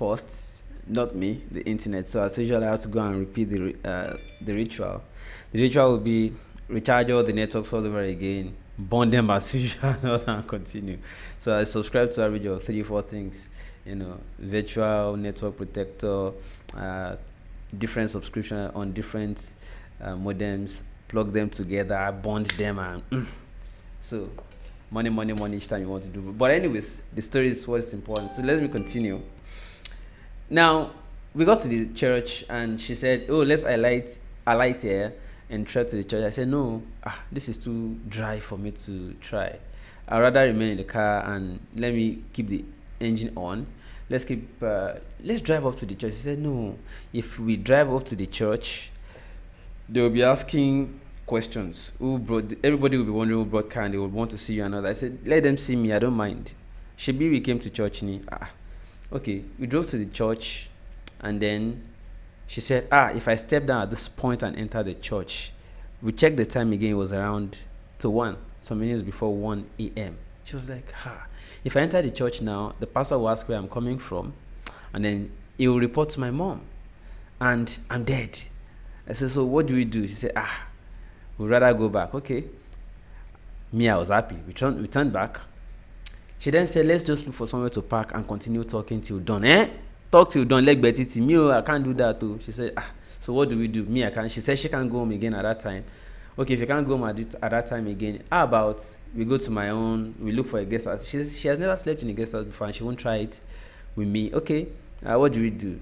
posts, not me, the internet. So as usual, I have to go and repeat the ritual. The ritual will be recharge all the networks all over again, burn them as usual, and continue. So I subscribe to average of 3 4 things, virtual network protector, uh, different subscription on different modems, plug them together, bond them, and so money, money, money each time you want to do. But anyways, the story is what is important. So let me continue. Now we got to the church and she said, "Oh, let's alight here and trek to the church." I said, "No, this is too dry for me to try. I'd rather remain in the car and let me keep the engine on. Let's drive up to the church." She said, "No, if we drive up to the church, they will be asking questions. Who brought? Everybody will be wondering who brought car, and they will want to see you." Another. I said, "Let them see me. I don't mind." Shebi, we came to church ni. Okay, we drove to the church, and then she said, if I step down at this point and enter the church, we checked the time again. It was around to 1, some minutes before 1 a.m. She was like, if I enter the church now, the pastor will ask where I'm coming from, and then he will report to my mom, and I'm dead. I said, "So what do we do?" She said, we'd rather go back. Okay. Me, I was happy. We turned back. She then said, "Let's just look for somewhere to park and continue talking till dawn." Talk till dawn, like Betty. Me, I can't do that too. She said, so what do we do? Me, I can't. She said she can't go home again at that time. Okay, if you can't go home at that time again, how about we go to my own, we look for a guest house? She has never slept in a guest house before and she won't try it with me. Okay, what do we do?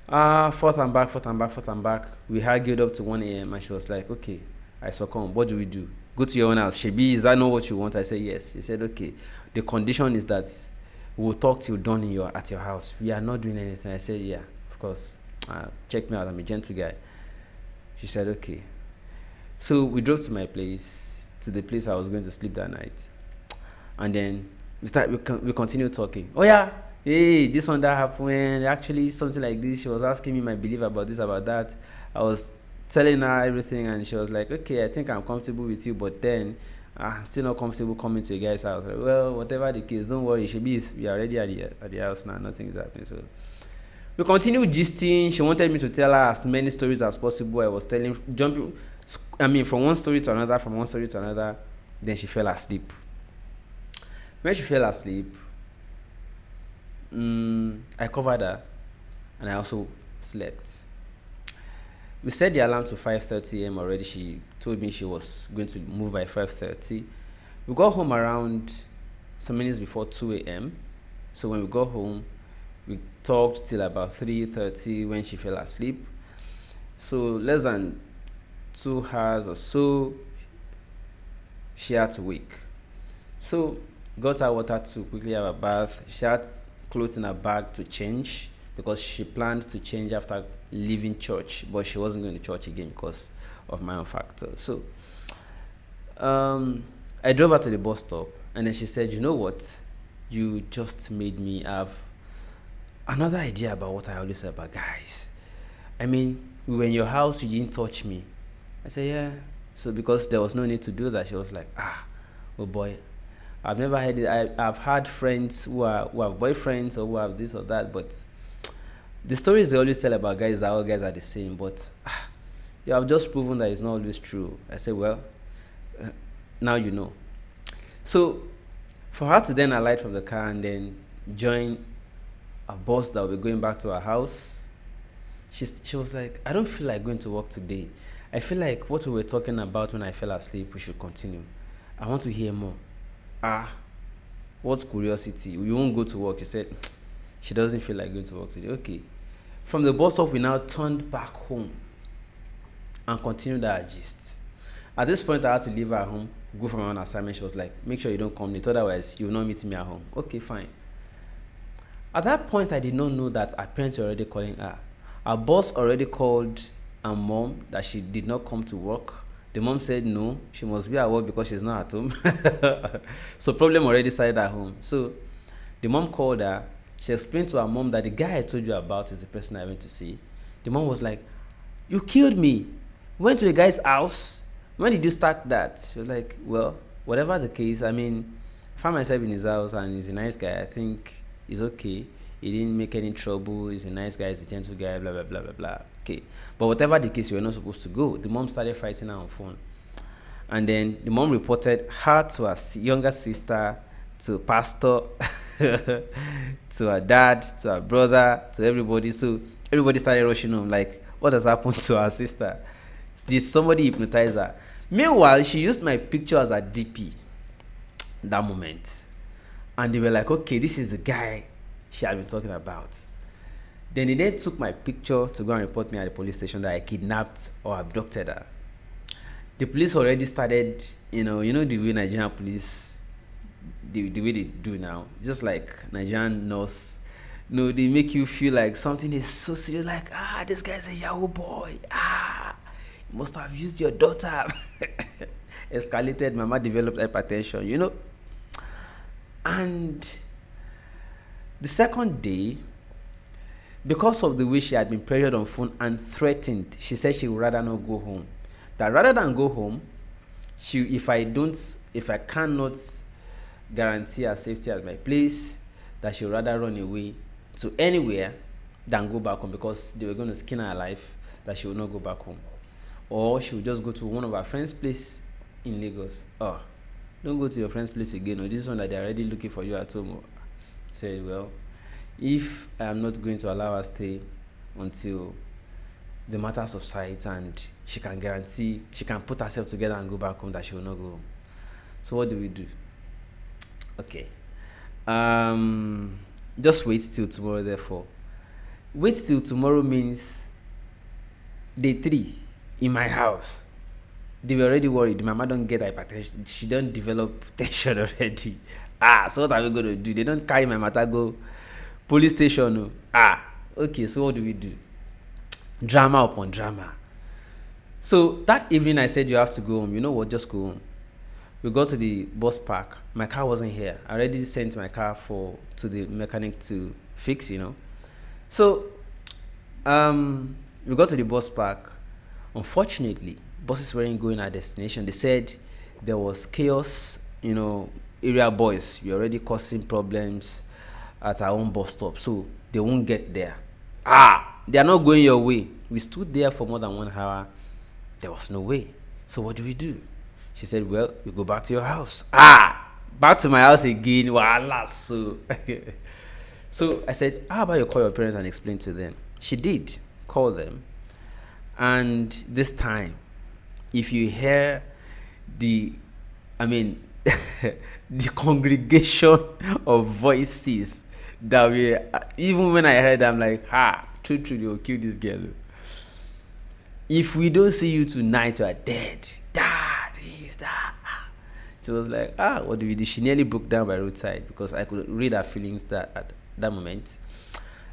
Forth and back, forth and back, forth and back. We argued up to 1 a.m. and she was like, "Okay, I succumb. What do we do? Go to your own house. Shebi, is that not what you want?" I said, "Yes." She said, "Okay. The condition is that we'll talk till dawn at your house. We are not doing anything." I said, "Yeah, of course. Check me out. I'm a gentle guy." She said, "Okay." So we drove to my place, to the place I was going to sleep that night, and then we continued talking. "Oh yeah, hey, this one that happened, actually something like this." She was asking me my belief about this, about that. I was telling her everything, and she was like, "Okay, I think I'm comfortable with you, but then I'm still not comfortable coming to a guy's house." Like, well, whatever the case, don't worry. We are already at the house now. Nothing is happening. So we continued gisting. She wanted me to tell her as many stories as possible. I was jumping, from one story to another, from one story to another. Then she fell asleep. When she fell asleep, I covered her, and I also slept. We set the alarm to 5:30 a.m. already. She told me she was going to move by 5:30. We got home around some minutes before 2 a.m. So when we got home, we talked till about 3:30 when she fell asleep. So less than 2 hours or so, she had to wake. So got her water to quickly have a bath. She had clothes in her bag to change because she planned to change after leaving church, but she wasn't going to church again because of my own factor. So I drove her to the bus stop, and then she said, "You know what? You just made me have another idea about what I always say about guys. I mean, we were in your house, you didn't touch me." I said, "Yeah." So because there was no need to do that, she was like, oh boy, I've never had it. I've had friends who have boyfriends or who have this or that, but the stories they always tell about guys that all guys are the same. But you have just proven that it's not always true. I said, "Well, now you know." So for her to then alight from the car and then join a bus that will be going back to her house, she was like, "I don't feel like going to work today. I feel like what we were talking about when I fell asleep, we should continue. I want to hear more." What's curiosity? We won't go to work. She said she doesn't feel like going to work today. Okay. From the bus stop, we now turned back home and continued our gist. At this point, I had to leave her at home, go for my own assignment. She was like, "Make sure you don't come late, otherwise you will not meet me at home." Okay, fine. At that point, I did not know that her parents were already calling her. Her boss already called her mom that she did not come to work. The mom said no, she must be at work because she's not at home. So problem already started at home. So the mom called her. She explained to her mom that the guy I told you about is the person I went to see. The mom was like, "You killed me. Went to a guy's house. When did you start that?" She was like, "Well, whatever the case, I mean, I found myself in his house and he's a nice guy. I think he's okay. He didn't make any trouble. He's a nice guy. He's a gentle guy. Blah blah blah blah blah. Okay, but whatever the case, you were not supposed to go. The mom started fighting her on phone, and then the mom reported her to her younger sister, to pastor, to her dad, to her brother, to everybody. So everybody started rushing home. Like, what has happened to her sister? Did somebody hypnotize her? Meanwhile, she used my picture as a DP that moment. And they were like, okay, this is the guy she had been talking about. Then they then took my picture to go and report me at the police station that I kidnapped or abducted her. The police already started, you know the way Nigerian police, the way they do now, just like Nigerian nurse. They make you feel like something is so serious, like, this guy's a Yahoo boy. You must have used your daughter. Escalated, mama developed hypertension. And the second day, because of the way she had been pressured on phone and threatened, she said she would rather not go home. That rather than go home, if I cannot guarantee her safety at my place, that she would rather run away to anywhere than go back home, because they were going to skin her alive, that she would not go back home. Or she would just go to one of her friend's place in Lagos. Don't go to your friend's place again. Or this one that they're already looking for you at home. Said, well, if I am not going to allow her stay until the matter subsides and she can guarantee, she can put herself together and go back home, that she will not go home. So what do we do? Okay. Just wait till tomorrow, therefore. Wait till tomorrow means day 3 in my house. They were already worried. Mama don't get hypertension. She don't develop tension already. So what are we going to do? They don't carry my matter, go police station. Okay, so what do we do? Drama upon drama. So that evening I said, you have to go home. You know what? Just go home. We got to the bus park. My car wasn't here. I already sent my car to the mechanic to fix, So we got to the bus park. Unfortunately, buses weren't going our destination. They said there was chaos, area boys were already causing problems at our own bus stop, so they won't get there. They are not going your way. We stood there for more than 1 hour. There was no way. So what do? She said, well, we go back to your house. Back to my house again. Voila. So so I said, how about you call your parents and explain to them? She did call them. And this time, if you hear the congregation of voices that we, even when I heard them, like, true, they will kill this girl. If we don't see you tonight, you are dead. That. She was like, what do we do? She nearly broke down by roadside because I could read her feelings that at that moment.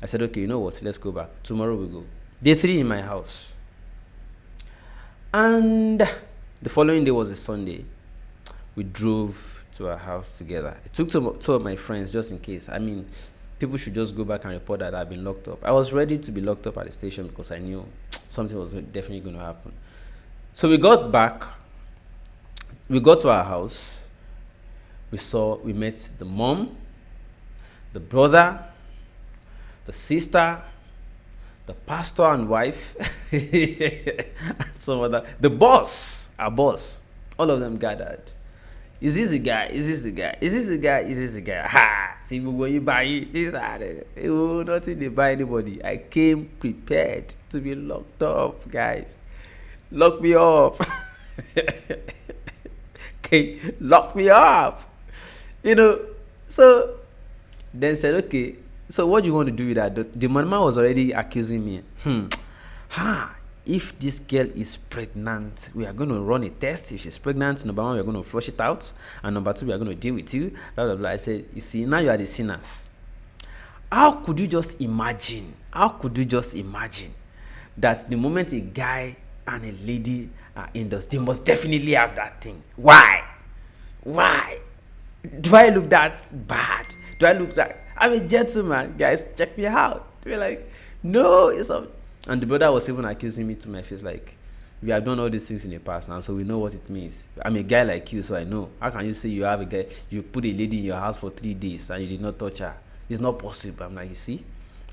I said, okay, you know what? Let's go back. Tomorrow we go. Day 3 in my house. And the following day was a Sunday. We drove to our house together. I took two of my friends just in case. People should just go back and report that I've been locked up. I was ready to be locked up at the station because I knew something was definitely going to happen. So we got back. We got to our house. We met the mom, the brother, the sister, the pastor and wife, the boss, our boss. All of them gathered. Is this the guy? Is this the guy? Is this the guy? Is this the guy? See, when you buy it, nothing they buy anybody. I came prepared to be locked up, guys. Lock me up. Okay, lock me up. So then said, okay, so what do you want to do with that? The mama was already accusing me. If this girl is pregnant, we are going to run a test. If she's pregnant, number 1, we are going to flush it out, and number 2, we are going to deal with you. Blah blah blah. I said, you see, now you are the sinners. How could you just imagine? That the moment a guy and a lady are in those, they must definitely have that thing? Why? Do I look that bad? Do I look like I'm a gentleman? Guys, check me out. They're like, no, it's a. And the brother was even accusing me to my face, like, we have done all these things in the past now, so we know what it means. I'm a guy like you, so I know. How can you say you have a guy, you put a lady in your house for 3 days and you did not touch her? It's not possible. I'm like, you see,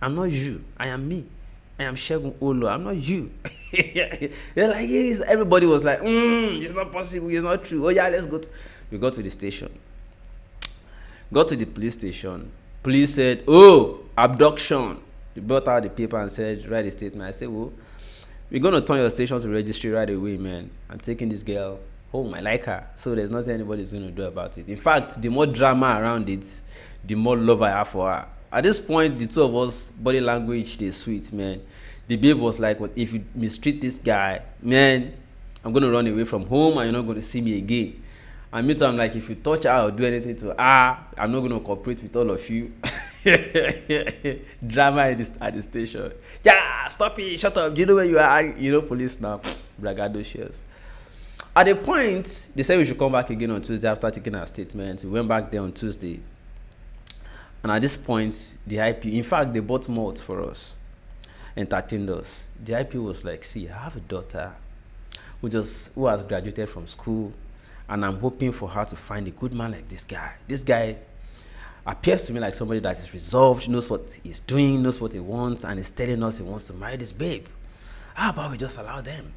I'm not you. I am me. I am Shegun Olo. I'm not you. They're like, yes. Everybody was like, it's not possible. It's not true. Oh yeah, let's go. We got to the station. Got to the police station. Police said, oh, abduction. They brought out the paper and said, write a statement. I said, well, we're going to turn your station to registry right away, man. I'm taking this girl home. I like her. So there's nothing anybody's going to do about it. In fact, the more drama around it, the more love I have for her. At this point, the two of us, body language, they sweet, man. The babe was like, well, if you mistreat this guy, man, I'm going to run away from home and you're not going to see me again. And me too, I'm like, if you touch her or do anything to her, I'm not going to cooperate with all of you. Drama at the station. Yeah, stop it, shut up. Do you know where you are? You know, police now. Braggadocious. At the point, they said we should come back again on Tuesday after taking our statement. We went back there on Tuesday. And at this point, the IP, in fact, they bought malt for us, entertained us. The IP was like, see, I have a daughter who has graduated from school, and I'm hoping for her to find a good man like this guy. This guy appears to me like somebody that is resolved, knows what he's doing, knows what he wants, and is telling us he wants to marry this babe. How about we just allow them?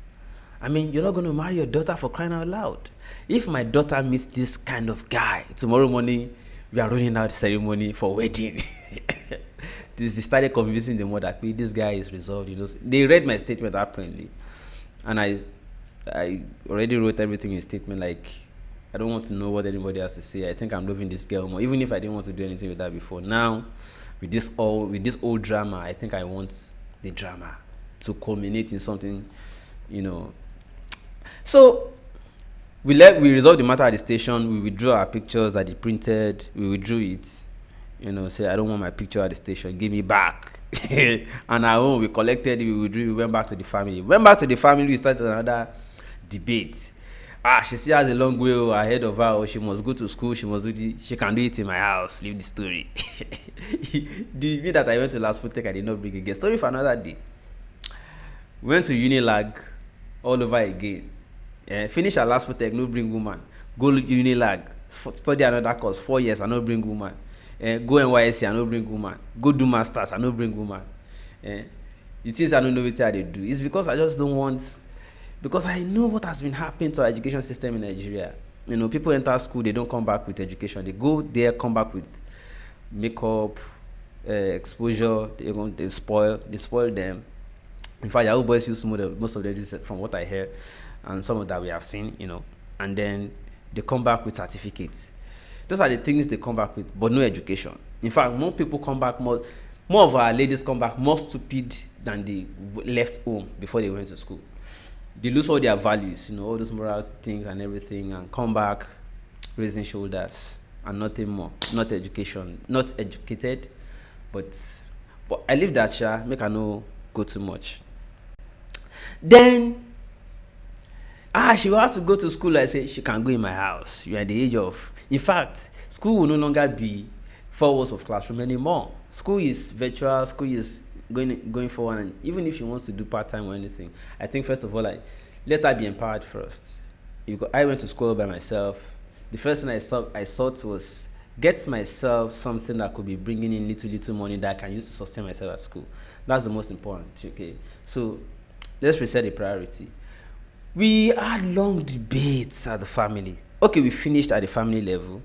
I mean, you're not going to marry your daughter for crying out loud. If my daughter meets this kind of guy, tomorrow morning, we are running out the ceremony for wedding. They started convincing the mother, this guy is resolved. You know, they read my statement apparently, and I already wrote everything in a statement. Like, I don't want to know what anybody has to say. I think I'm loving this girl more, even if I didn't want to do anything with that before. Now, with this old drama, I think I want the drama to culminate in something, you know. So we resolved the matter at the station. We withdrew our pictures that they printed. We withdrew it. You know, say I don't want my picture at the station. Give me back. And our own, we collected it. We withdrew. We went back to the family. We started another debate. She still has a long way ahead of her. She must go to school. She can do it in my house. Leave the story. The day that I went to Laspotech, I did not bring a story for another day. We went to Unilag all over again. Finish our Laspotech, no bring woman. Go Unilag, study another course, 4 years, I no bring woman. Go NYSC, I no bring woman. Go do masters, I no bring woman. The things I don't know what they do. It's because I just don't want. Because I know what has been happening to our education system in Nigeria. You know, people enter school, they don't come back with education. They go there, come back with makeup, exposure. They spoil them. In fact, Yahoo boys use most of them, from what I hear, and some of that we have seen, you know. And then they come back with certificates. Those are the things they come back with, but no education. In fact, more people come back, more of our ladies come back more stupid than they left home before they went to school. They lose all their values, you know, all those moral things and everything, and come back raising shoulders and nothing more. Not educated, but I leave that, make I no go too much. Then she will have to go to school. I say she can go in my house. You are at the age of, in fact, school will no longer be 4 walls of classroom anymore. School is virtual. School is going forward, and even if she wants to do part-time or anything, I think first of all, let her be empowered first. I went to school by myself. The first thing I sought was get myself something that could be bringing in little money that I can use to sustain myself at school. That's the most important. Okay, so let's reset the priority. We had long debates at the family. Okay, we finished at the family level.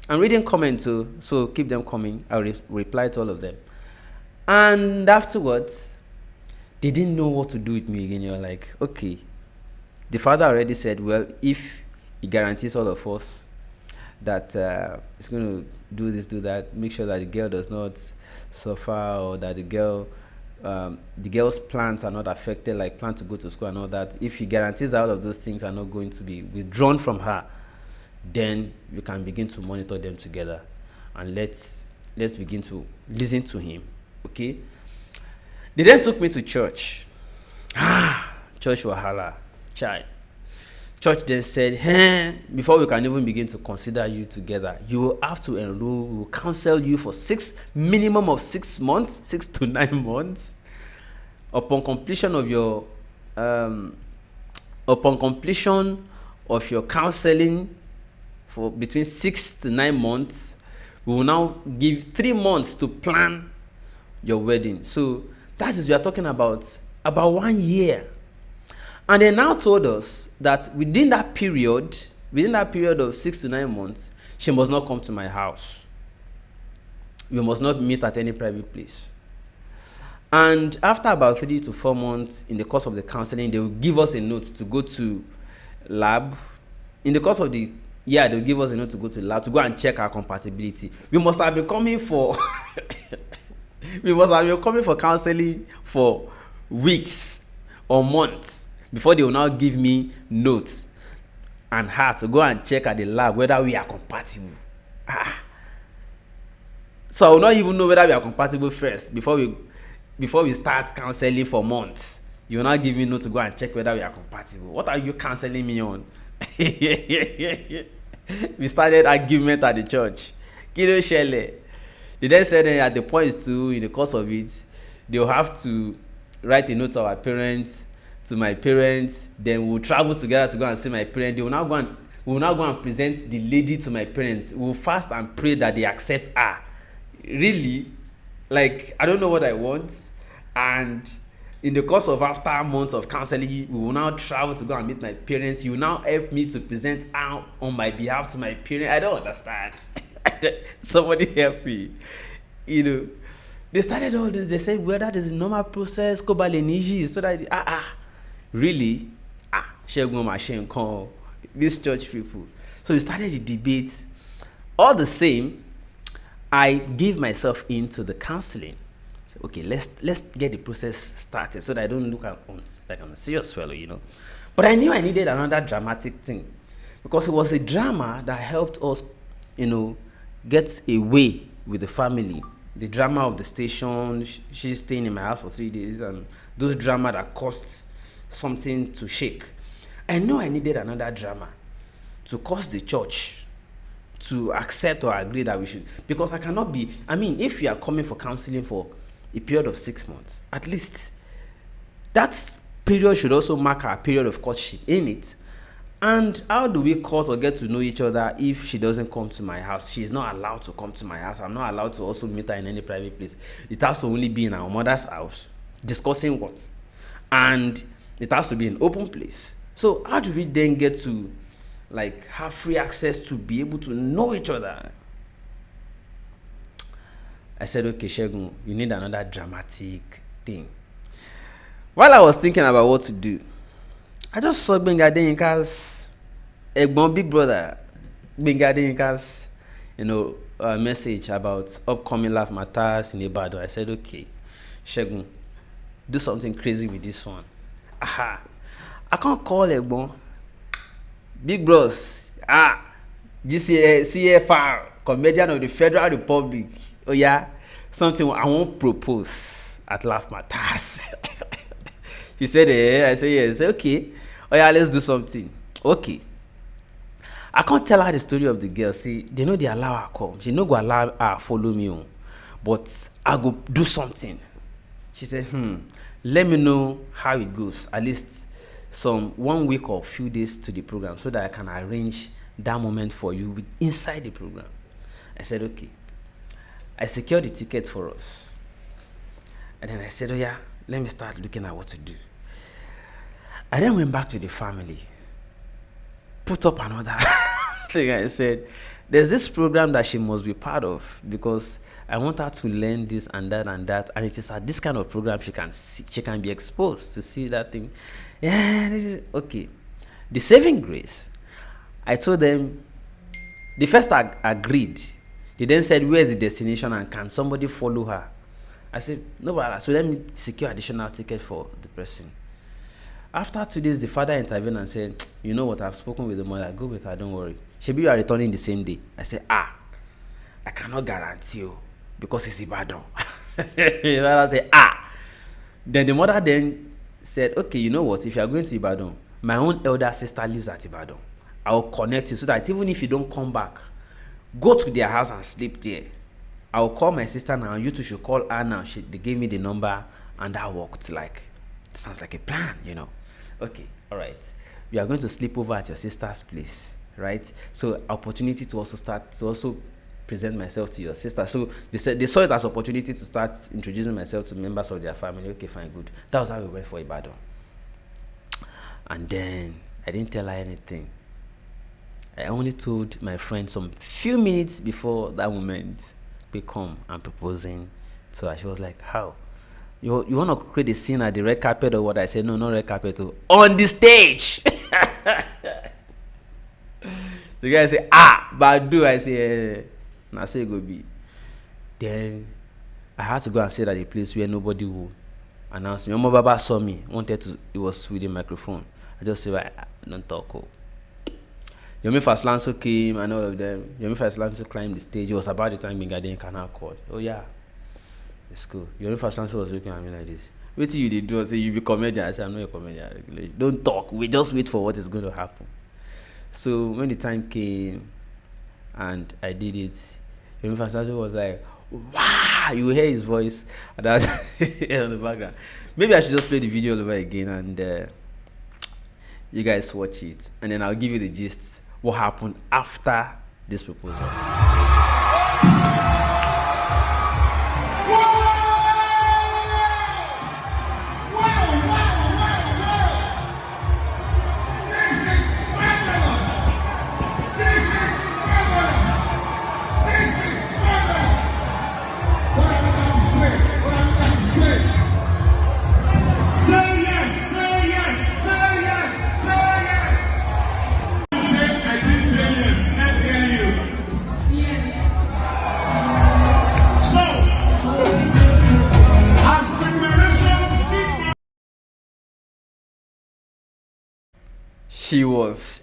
I'm reading comments too, so keep them coming. I'll reply to all of them. And afterwards, they didn't know what to do with me again. You're like, okay. The father already said, well, if he guarantees all of us that he's going to do this, do that, make sure that the girl does not suffer, or that the girl's plans are not affected, like plan to go to school and all that. If he guarantees that all of those things are not going to be withdrawn from her, then we can begin to monitor them together, and let's begin to listen to him. Okay. They then took me to church. Church wahala, child. Church then said, before we can even begin to consider you together, you will have to enroll. We will counsel you for minimum of 6 months, 6 to 9 months. Upon completion of your counseling for between 6 to 9 months, We will now give 3 months to plan your wedding. So that is, we are talking about 1 year. And they now told us that within that period of 6 to 9 months, she must not come to my house. We must not meet at any private place. And after about 3 to 4 months, in the course of the counseling, they will give us a note to go to lab. In the course of the year, they will give us a note to go to lab to go and check our compatibility. We must have been coming for counseling for weeks or months before they will now give me notes and her to go and check at the lab whether we are compatible. So I will not even know whether we are compatible first before we start counseling for months. You will not give me note to go and check whether we are compatible. What are you counseling me on? We started argument at the church. Kilo shele. They then said at the point too, in the course of it, they will have to write a note to our parents, to my parents. Then we'll travel together to go and see my parents. We will now go and present the lady to my parents. We'll fast and pray that they accept her. Really? Like, I don't know what I want. And in the course of after months of counseling, we will now travel to go and meet my parents. You will now help me to present her on my behalf to my parents. I don't understand. Somebody help me. You know, they started all this. They said, well, that is a normal process. So that really? These church people. So we started the debate. All the same, I gave myself into the counseling. So, okay, let's get the process started so that I don't look like I'm a serious fellow, you know. But I knew I needed another dramatic thing, because it was a drama that helped us, you know, get away with the family. The drama of the station, she's staying in my house for 3 days, and those drama that cost something to shake. I know I needed another drama to cause the church to accept or agree that we should, because I cannot be, I mean, if you are coming for counseling for a period of 6 months, at least that period should also mark our period of courtship, ain't it? And how do we court or get to know each other if she doesn't come to my house? She is not allowed to come to my house. I'm not allowed to also meet her in any private place. It has to only be in our mother's house, discussing what? And it has to be an open place. So how do we then get to like have free access to be able to know each other? I said, okay, Shegun, you need another dramatic thing. While I was thinking about what to do, I just saw Gbenga Adeyinka's Egbon Big Brother, Gbenga Adeyinka's, you know, message about upcoming Laugh Matters in Ibadan. I said, okay, Shegun, do something crazy with this one. Aha, I can't call Egbon Big Bros, CFR, comedian of the Federal Republic. Oh yeah, something I won't propose at Laugh Matters. She said, I said, yes. Okay. Oh yeah, let's do something. Okay. I can't tell her the story of the girl. See, they know they allow her come. She no go allow her follow me on. But I go do something. She said, let me know how it goes. At least some 1 week or few days to the program, so that I can arrange that moment for you inside the program. I said, okay. I secured the ticket for us. And then I said, oh yeah, let me start looking at what to do. I then went back to the family, put up another thing. I said, there's this program that she must be part of, because I want her to learn this and that and that. And it is at this kind of program she can be exposed to see that thing. Yeah, this is okay. The saving grace, I told them, the first agreed. They then said, where's the destination and can somebody follow her? I said, no bother. So let me secure additional ticket for the person. After 2 days, the father intervened and said, you know what, I've spoken with the mother. Go with her, don't worry. Shebi, you are returning the same day. I said, I cannot guarantee you, because it's Ibadan. The father said, Then the mother then said, okay, you know what, if you are going to Ibadan, my own elder sister lives at Ibadan. I will connect you so that even if you don't come back, go to their house and sleep there. I will call my sister now. You two should call her now. They gave me the number, and that worked. Like, it sounds like a plan, you know. Okay, all right. We are going to sleep over at your sister's place, right? So opportunity to also start to also present myself to your sister. So they said they saw it as opportunity to start introducing myself to members of their family. Okay, fine, good. That was how we went for Ibadan. And then I didn't tell her anything. I only told my friend some few minutes before that moment we come and proposing to her. She was like, how? You want to create a scene at the red carpet or what? I said, no, not red carpet. Oh, on the stage. The guy say, Badu. I say, I say go be. Then I had to go and sit at a place where nobody would announce me. My Baba saw me, wanted to, it was with the microphone. I just said, don't talk. Oh. Yomi Faslanso came and all of them. Yomi Faslanso climbed the stage. It was about the time Bingade Canal called. Oh yeah, it's cool. Yomi Faslanso was looking at me like this. Wait till you did do. I say you be comedian. I say I'm not a comedian. Don't talk. We just wait for what is going to happen. So when the time came and I did it, Yomi Faslanso was like, wow, you hear his voice and that's on the background. Maybe I should just play the video all over again and you guys watch it, and then I'll give you the gist what happened after this proposal.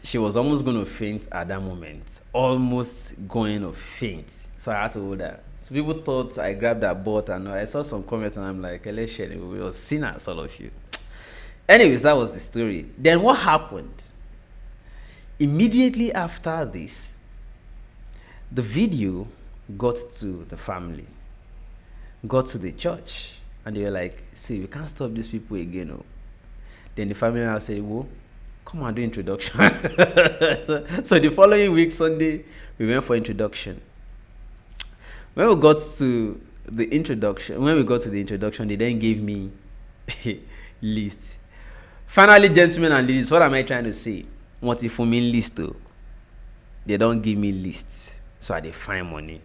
She was almost going to faint at that moment, almost going to faint. So I had to hold her. So people thought I grabbed that butt, and I saw some comments, and I'm like, let's share it. We were sinners, all of you. Anyways, that was the story. Then what happened? Immediately after this, the video got to the family, got to the church, and they were like, see, we can't stop these people again. Oh. Then the family now say, whoa, come on, do introduction. So the following week, Sunday, we went for introduction. When we got to the introduction, they then gave me a list. Finally, gentlemen and ladies, what am I trying to say? What if for me list? Oh? They don't give me lists, so I dey find money.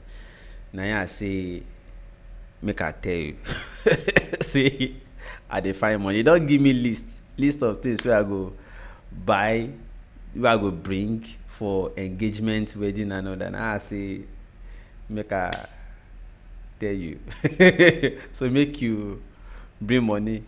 Now I say, make I tell you, see, I dey find money. They don't give me list of things where I go buy, where I go bring for engagement, wedding, and all that. Now I say, make I tell you, so make you bring money.